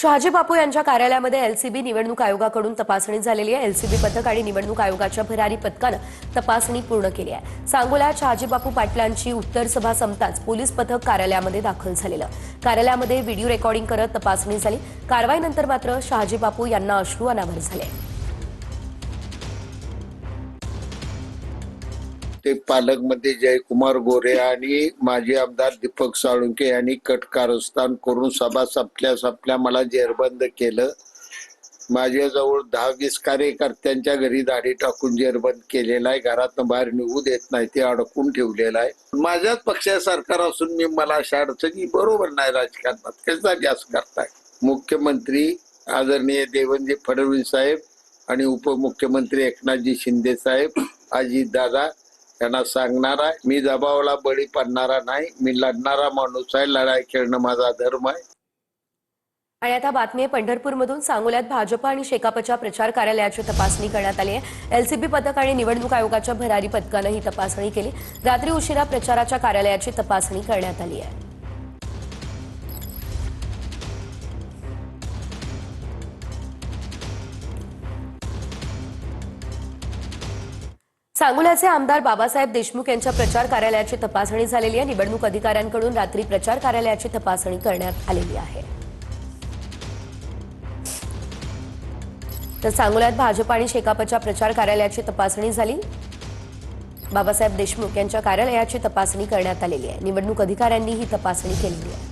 शहाजी बापू यांच्या कार्यालयामध्ये एलसीबी निवडणूक आयोगाकडून तपासणी झालेली आहे। एलसीबी पथक आणि निवडणूक आयोगाच्या भरारी पथकानं तपासणी पूर्ण केली आहे। सांगोल्यात शहाजी बापू पाटलांची उत्तर सभा संपताच पोलीस पथक कार्यालयामध्ये दाखल झालेलं। कार्यालयामध्ये व्हिडिओ रेकॉर्डिंग करत तपासणी झाली। कारवाईनंतर मात्र शहाजी बापू यांना अश्रू अनावर झाले। ते पालकमंत्री जयकुमार गोरे आणि माजी आमदार दीपक साळुंखे यांनी कट कारस्थान करून सभा संपल्या मला जेरबंद केलं। माझ्याजवळ 10-20 कार्यकर्त्यांच्या घरी दाढी टाकून जेरबंद केलेला आहे। घरातून बाहेर निघू देत नाही, ते अडकून ठेवलेलं आहे। माझ्याच पक्षाचं सरकार असून मी मला अशा अडचणी बरोबर नाही राजकारणात कसा गॅस करताय। मुख्यमंत्री आदरणीय देवेंद्र फडणवीस साहेब आणि उपमुख्यमंत्री एकनाथजी शिंदे साहेब, अजितदादा यांना सांगणार आहे, मी दबावाला बळी पडणारा नाही, मी लढणारा माणूस आहे। लढाई खेळणं माझा धर्म आहे। आणि आता बातमी आहे पंढरपूरमधून। सांगोल्यात भाजप आणि शेकापच्या प्रचार कार्यालयाची तपासणी करण्यात आली आहे। एलसीबी पथक आणि निवडणूक आयोगाच्या भरारी पथकानं ही तपासणी केली। रात्री उशिरा प्रचाराच्या कार्यालयाची तपासणी करण्यात आली आहे। सांगोल्याचे आमदार बाबासाहेब देशमुख यांच्या प्रचार कार्यालयाची तपासणी झालेली आहे। निवडणूक अधिकाऱ्यांकडून रात्री प्रचार कार्यालयाची तपासणी करण्यात आलेली आहे। तर सांगोल्यात भाजप आणि शेकापच्या प्रचार कार्यालयाची तपासणी झाली। बाबासाहेब देशमुख यांच्या कार्यालयाची तपासणी करण्यात आलेली आहे। निवडणूक अधिकाऱ्यांनी ही तपासणी केलेली आहे।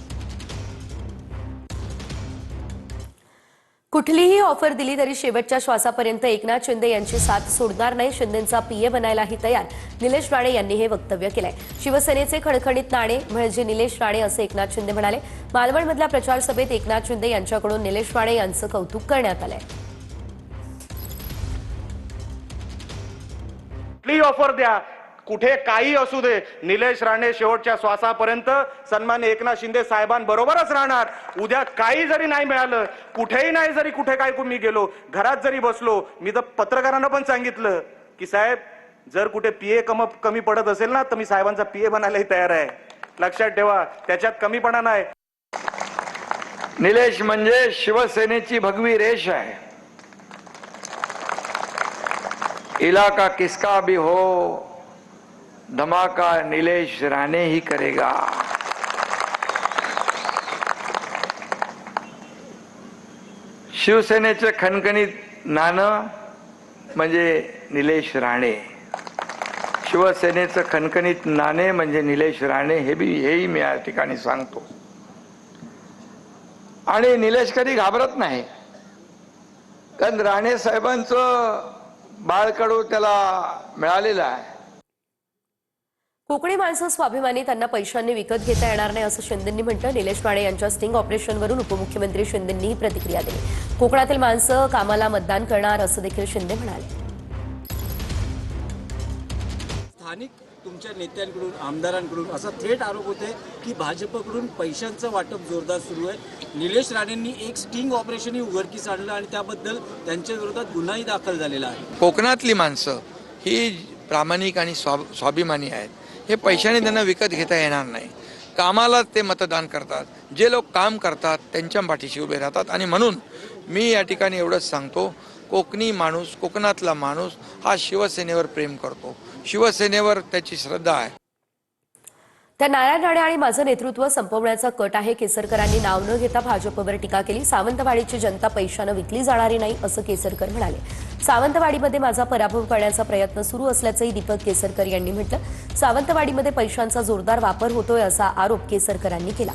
कुठलीही ऑफर दिली तरी शेवटच्या श्वासापर्यंत एकनाथ शिंदे यांची साथ सोडणार नाही। शिंदेंचा पीए बनायलाही तयार निलेश राणे यांनी हे वक्तव्य केलंय। शिवसेनेचे खणखणीत नाणे म्हणजे निलेश राणे असं एकनाथ शिंदे म्हणाले। मालवणमधल्या प्रचार सभेत एकनाथ शिंदे यांच्याकडून निलेश राणे यांचं कौतुक करण्यात आलंय। कुठलीही ऑफर द्या, कुठे काही असू दे, निलेश राणे शेवटच्या श्वासापर्यंत सन्मान्य एकनाथ शिंदे साहेबांबरोबरच राहणार। उद्या काही जरी नाही मिळालं, कुठेही नाही जरी कुठे काय मी गेलो, घरात जरी बसलो, मी तर पत्रकारांना पण सांगितलं की साहेब जर कुठे पीए कमी पडत असेल ना तर मी साहेबांचा पीए बनायलाही तयार आहे। लक्षात ठेवा, त्याच्यात कमीपणा नाही। निलेश म्हणजे शिवसेनेची भगवी रेष आहे। इलाका किसका भी हो, धमाका निलेश राणे ही करेगा। शिवसेनेचे खणखणीत नाणं म्हणजे निलेश राणे, शिवसेनेचं खणखणीत नाणे म्हणजे निलेश राणे, हेही मी या ठिकाणी सांगतो। आणि निलेश कधी घाबरत नाही, कारण राणे साहेबांचं बाळकडू त्याला मिळालेलं आहे। कोकणी माणसं स्वाभिमानी, त्यांना पैशांनी विकत घेता येणार नाही असं शिंदेंनी म्हटलं। निलेश राणे यांच्या स्टिंग ऑपरेशनवरून उपमुख्यमंत्री शिंदेंनी प्रतिक्रिया दिली। कोकणातील माणसं कामाला मतदान करणार असं देखील शिंदे म्हणाले। स्थानिक तुमच्या नेत्यांकडून आमदारांकडून असा थेट आरोप होते की भाजपकडून पैशांचं वाटप जोरदार सुरू आहे। निलेश राणेंनी एक स्टिंग ऑपरेशनही उघडकीस आणलं आणि त्याबद्दल त्यांच्या विरोधात गुन्हाही दाखल झालेला आहे। कोकणातली माणसं ही प्रामाणिक आणि स्वाभिमानी आहेत। हे पैशाने त्यांना विकत घेता येणार नाही। कामाला ते मतदान करतात, जे लोक काम करतात त्यांच्या पाठीशी उभे राहतात। आणि म्हणून मी या ठिकाणी एवढंच सांगतो, कोकणी माणूस, कोकणातला माणूस हा शिवसेनेवर प्रेम करतो, शिवसेनेवर त्याची श्रद्धा आहे। त्या नारायण राणे आणि माझं नेतृत्व संपवण्याचा कट आहे। केसरकरांनी नाव न घेता भाजपवर टीका केली। सावंतवाडीची जनता पैशानं विकली जाणारी नाही असं केसरकर म्हणाले। सावंतवाडीमध्ये माझा पराभव करण्याचा प्रयत्न सुरू असल्याचंही दीपक केसरकर यांनी म्हटलं। सावंतवाडीमध्ये पैशांचा जोरदार वापर होतोय असा आरोप केसरकरांनी केला।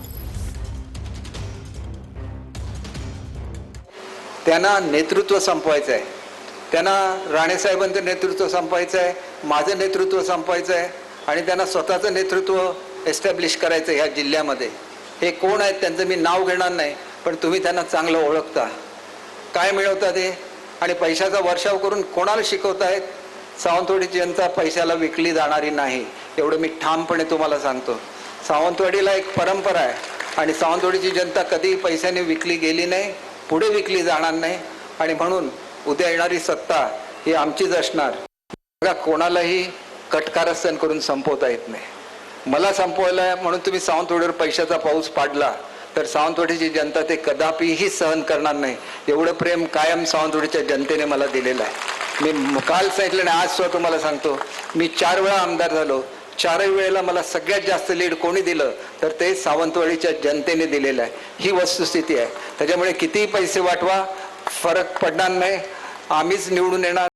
त्यांना नेतृत्व संपवायचं आहे, त्यांना राणेसाहेबांचं नेतृत्व संपवायचं आहे, माझं नेतृत्व संपवायचं आहे आणि त्यांना स्वतःचं नेतृत्व एस्टॅब्लिश करायचं ह्या जिल्ह्यामध्ये। हे कोण आहेत त्यांचं मी नाव घेणार नाही, पण तुम्ही त्यांना चांगलं ओळखता, काय मिळवता ते आणि पैशाचा वर्षाव करून कोणाला शिकवतायत। सावंतवाडीची जनता पैशाला विकली जाणारी नाही, एवढं मी ठामपणे तुम्हाला सांगतो। सावंतवाडीला एक परंपरा आहे आणि सावंतवाडीची जनता कधी पैशाने विकली गेली नाही, पुढे विकली जाणार नाही। आणि म्हणून उद्या येणारी सत्ता ही आमचीच असणार। बघा, कोणालाही कटकारस्थान करून संपवता येत नाही। मला संपवायला म्हणून तुम्ही सावंतवाडीवर पैशाचा पाऊस पाडला तर सावंतवाडीची जनता ते कदापिही सहन करणार नाही. एवढं प्रेम कायम सावंतवाडीच्या जनतेने मला दिलेलं आहे. मी काल सांगितलं नाही, आज सुद्धा तुम्हाला सांगतो, मी 4 वेळा आमदार झालो. 4ही वेळेला मला सगळ्यात जास्त लीड कोणी दिलं तर ते सावंतवाडीच्या जनतेने दिलेलं आहे. ही वस्तुस्थिती आहे. त्याच्यामुळे कितीही पैसे वाटवा, फरक पडणार नाही. आम्हीच निवडून येणार.